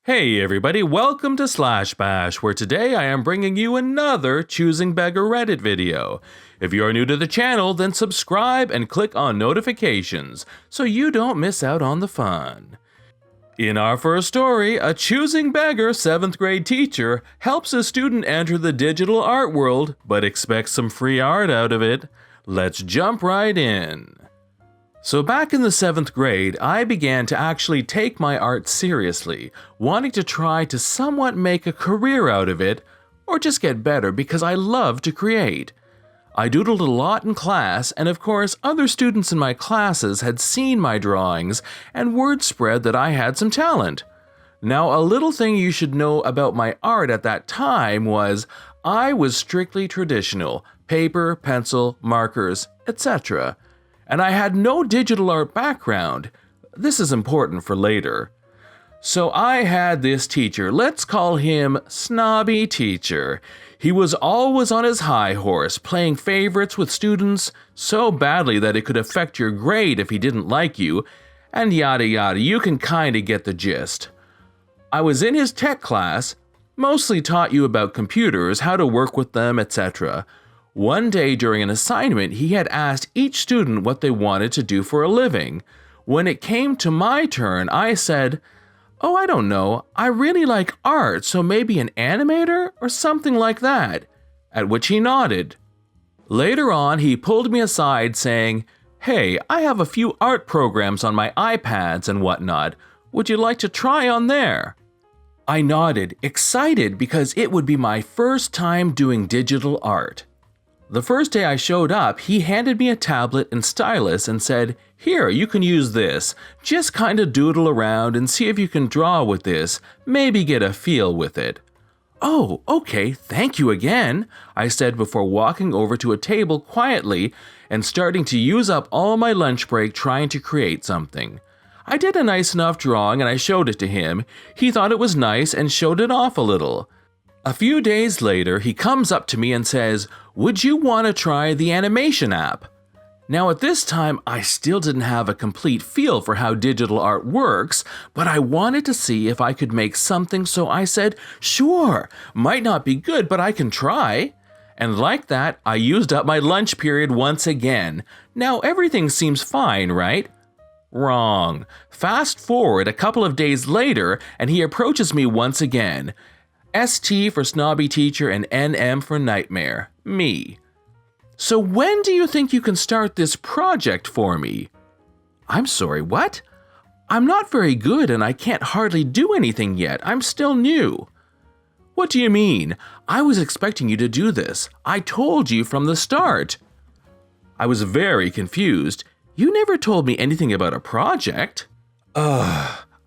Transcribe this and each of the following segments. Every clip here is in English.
Hey everybody, welcome to Slash Bash, where today I am bringing you another Choosing Beggar Reddit video. If you are new to the channel, then subscribe and click on notifications so you don't miss out on the fun. In our first story, a Choosing Beggar 7th grade teacher helps a student enter the digital art world, but expects some free art out of it. Let's jump right in. So back in the 7th grade, I began to actually take my art seriously, wanting to try to somewhat make a career out of it, or just get better because I love to create. I doodled a lot in class, and of course other students in my classes had seen my drawings, and word spread that I had some talent. Now, a little thing you should know about my art at that time was I was strictly traditional: paper, pencil, markers, etc. And I had no digital art background. This is important for later. So I had this teacher, let's call him Snobby Teacher. He was always on his high horse, playing favorites with students so badly that it could affect your grade if he didn't like you, and yada yada, you can kinda get the gist. I was in his tech class, mostly taught you about computers, how to work with them, etc. One day during an assignment, he had asked each student what they wanted to do for a living. When it came to my turn, I said, "Oh, I don't know, I really like art, so maybe an animator or something like that," at which he nodded. Later on, he pulled me aside saying, "Hey, I have a few art programs on my iPads and whatnot. Would you like to try on there?" I nodded, excited because it would be my first time doing digital art. The first day I showed up, he handed me a tablet and stylus and said, "Here, you can use this. Just kinda doodle around and see if you can draw with this, maybe get a feel with it." "Oh, okay, thank you again," I said before walking over to a table quietly and starting to use up all my lunch break trying to create something. I did a nice enough drawing and I showed it to him. He thought it was nice and showed it off a little. A few days later, he comes up to me and says, "Would you want to try the animation app?" Now at this time, I still didn't have a complete feel for how digital art works, but I wanted to see if I could make something, so I said, "Sure, might not be good, but I can try." And like that, I used up my lunch period once again. Now everything seems fine, right? Wrong. Fast forward a couple of days later, and he approaches me once again. ST for Snobby Teacher and NM for Nightmare. Me. "So when do you think you can start this project for me?" "I'm sorry, what? I'm not very good and I can't hardly do anything yet. I'm still new." "What do you mean? I was expecting you to do this. I told you from the start." I was very confused. "You never told me anything about a project."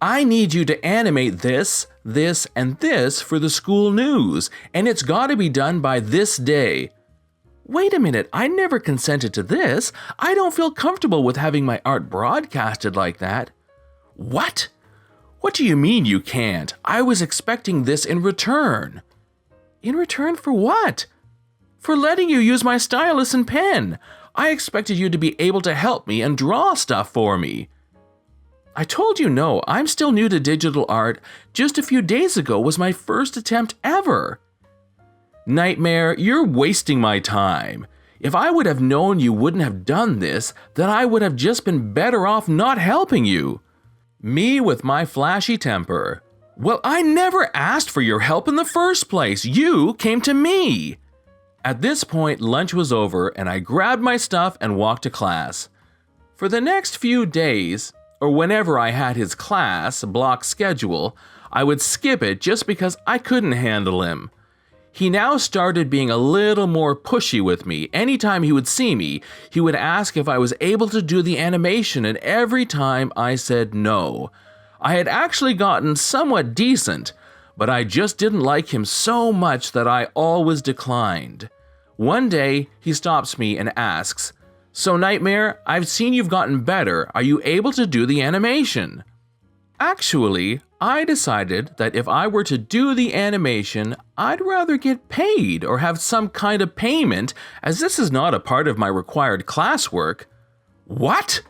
"I need you to animate this, and this for the school news, and it's gotta be done by this day." "Wait a minute, I never consented to this. I don't feel comfortable with having my art broadcasted like that." "What? What do you mean you can't? I was expecting this in return." "In return for what?" "For letting you use my stylus and pen. I expected you to be able to help me and draw stuff for me." "I told you no, I'm still new to digital art. Just a few days ago was my first attempt ever." "Nightmare, you're wasting my time. If I would have known you wouldn't have done this, then I would have just been better off not helping you." Me with my flashy temper. "Well, I never asked for your help in the first place. You came to me." At this point, lunch was over and I grabbed my stuff and walked to class. For the next few days, or whenever I had his class block schedule, I would skip it just because I couldn't handle him. He now started being a little more pushy with me. Anytime he would see me, he would ask if I was able to do the animation, and every time I said no. I had actually gotten somewhat decent, but I just didn't like him so much that I always declined. One day, he stops me and asks, "So Nightmare, I've seen you've gotten better. Are you able to do the animation?" Actually, I decided that if I were to do the animation, I'd rather get paid or have some kind of payment, as this is not a part of my required classwork. "What?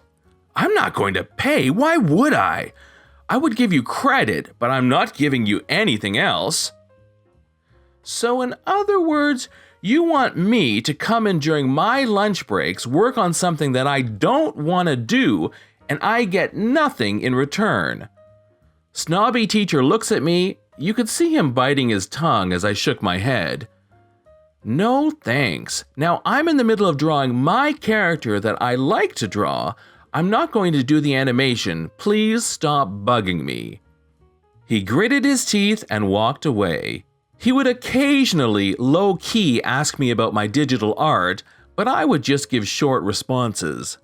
I'm not going to pay. Why would I?" I would give you credit, but I'm not giving you anything else. So in other words, you want me to come in during my lunch breaks, work on something that I don't want to do, and I get nothing in return. Snobby teacher looks at me. You could see him biting his tongue as I shook my head. No thanks. Now I'm in the middle of drawing my character that I like to draw. I'm not going to do the animation. Please stop bugging me. He gritted his teeth and walked away. He would occasionally low-key ask me about my digital art, but I would just give short responses.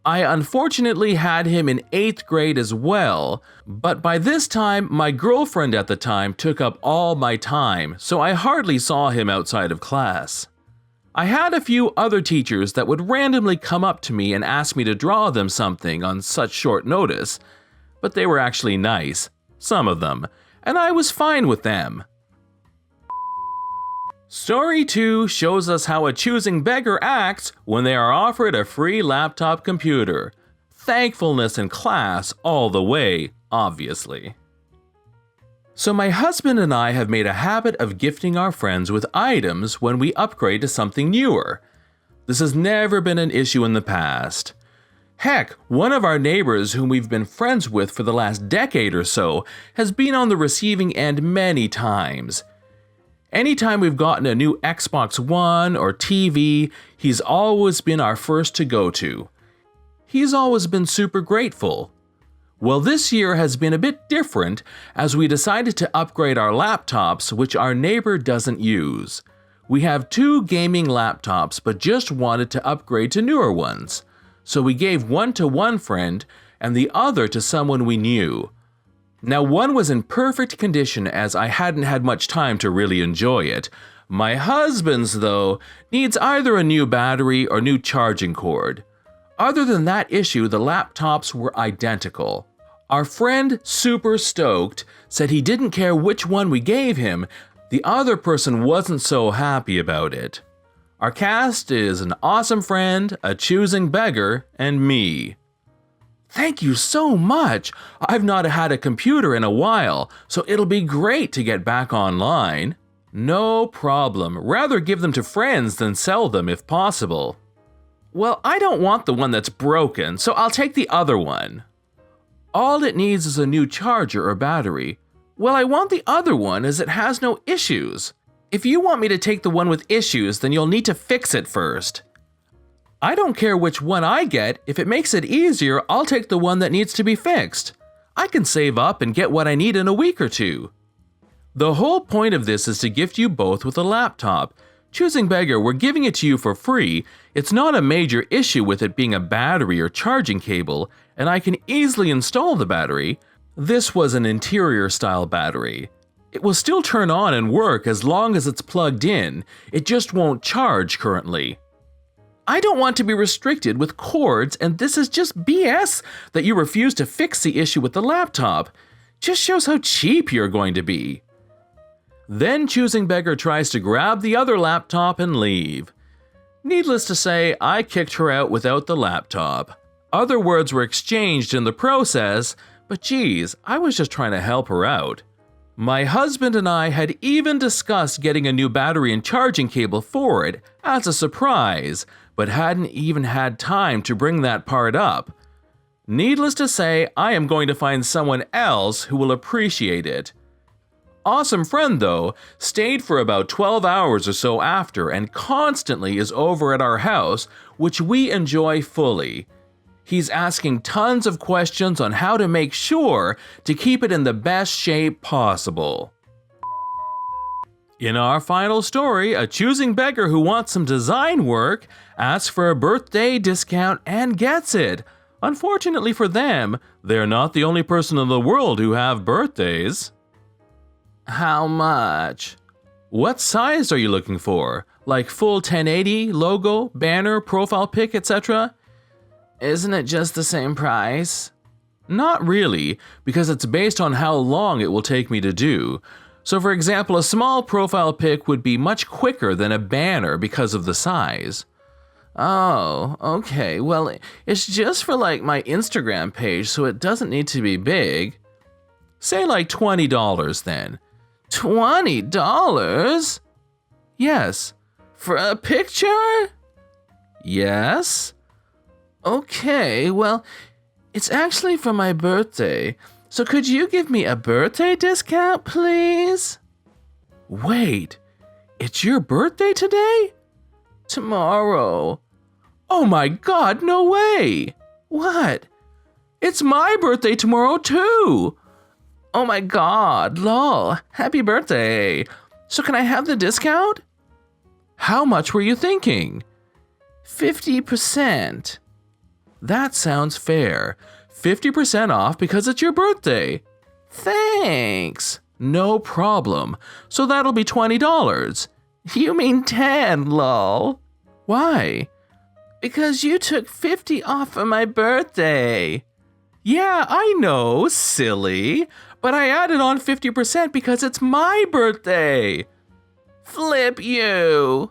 I unfortunately had him in 8th grade as well, but by this time, my girlfriend at the time took up all my time, so I hardly saw him outside of class. I had a few other teachers that would randomly come up to me and ask me to draw them something on such short notice, but they were actually nice, some of them, and I was fine with them. Story 2 shows us how a choosing beggar acts when they are offered a free laptop computer. Thankfulness in class all the way, obviously. So my husband and I have made a habit of gifting our friends with items when we upgrade to something newer. This has never been an issue in the past. Heck, one of our neighbors whom we've been friends with for the last decade or so has been on the receiving end many times. Anytime we've gotten a new Xbox One or TV, he's always been our first to go to. He's always been super grateful. Well, this year has been a bit different as we decided to upgrade our laptops, which our neighbor doesn't use. We have 2 gaming laptops but just wanted to upgrade to newer ones. So we gave one to one friend and the other to someone we knew. Now, one was in perfect condition as I hadn't had much time to really enjoy it. My husband's, though, needs either a new battery or new charging cord. Other than that issue, the laptops were identical. Our friend, super stoked, said he didn't care which one we gave him. The other person wasn't so happy about it. Our cast is an awesome friend, a choosing beggar, and me. Thank you so much. I've not had a computer in a while, so it'll be great to get back online. No problem. Rather give them to friends than sell them if possible. Well, I don't want the one that's broken, so I'll take the other one. All it needs is a new charger or battery. Well, I want the other one as it has no issues. If you want me to take the one with issues, then you'll need to fix it first. I don't care which one I get. If it makes it easier, I'll take the one that needs to be fixed. I can save up and get what I need in a week or 2. The whole point of this is to gift you both with a laptop. Choosing Beggar, we're giving it to you for free. It's not a major issue with it being a battery or charging cable, and I can easily install the battery. This was an interior style battery. It will still turn on and work as long as it's plugged in. It just won't charge currently. I don't want to be restricted with cords, and this is just BS that you refuse to fix the issue with the laptop. Just shows how cheap you're going to be. Then Choosing Beggar tries to grab the other laptop and leave. Needless to say, I kicked her out without the laptop. Other words were exchanged in the process, but geez, I was just trying to help her out. My husband and I had even discussed getting a new battery and charging cable for it as a surprise, but hadn't even had time to bring that part up. Needless to say, I am going to find someone else who will appreciate it. Awesome friend, though, stayed for about 12 hours or so after and constantly is over at our house, which we enjoy fully. He's asking tons of questions on how to make sure to keep it in the best shape possible. In our final story, a choosing beggar who wants some design work asks for a birthday discount and gets it. Unfortunately for them, they're not the only person in the world who have birthdays. How much? What size are you looking for? Like full 1080, logo, banner, profile pic, etc.? Isn't it just the same price? Not really, because it's based on how long it will take me to do. So for example, a small profile pic would be much quicker than a banner because of the size. Oh, okay, well, it's just for like my Instagram page, so it doesn't need to be big. Say like $20 then. $20? Yes. For a picture? Yes. Okay, well, it's actually for my birthday. So could you give me a birthday discount, please? Wait, it's your birthday today? Tomorrow. Oh my God, no way! What? It's my birthday tomorrow too! Oh my God, lol, happy birthday! So can I have the discount? How much were you thinking? 50%. That sounds fair. 50% off because it's your birthday. Thanks. No problem. So that'll be $20. You mean 10, lol. Why? Because you took 50 off for my birthday. Yeah, I know, silly. But I added on 50% because it's my birthday. Flip you.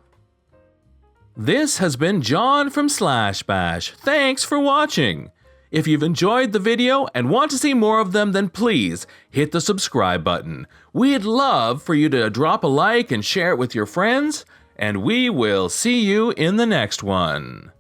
This has been John from Slash Bash. Thanks for watching. If you've enjoyed the video and want to see more of them, then please hit the subscribe button. We'd love for you to drop a like and share it with your friends, and we will see you in the next one.